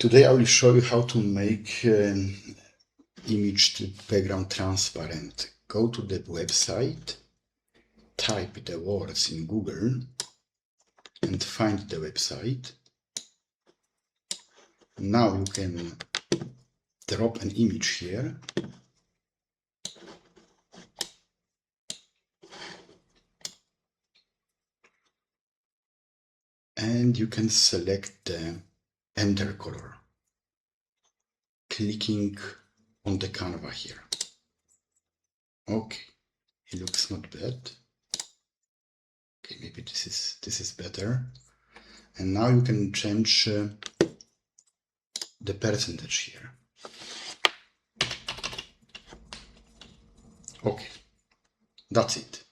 Today I will show you how to make image to background transparent. Go to the website, type the words in Google and find the website. Now you can drop an image here. And you can select the enter color, clicking on the Canva here. Okay, it looks not bad. Okay, maybe this is better. And now you can change the percentage here. Okay, that's it.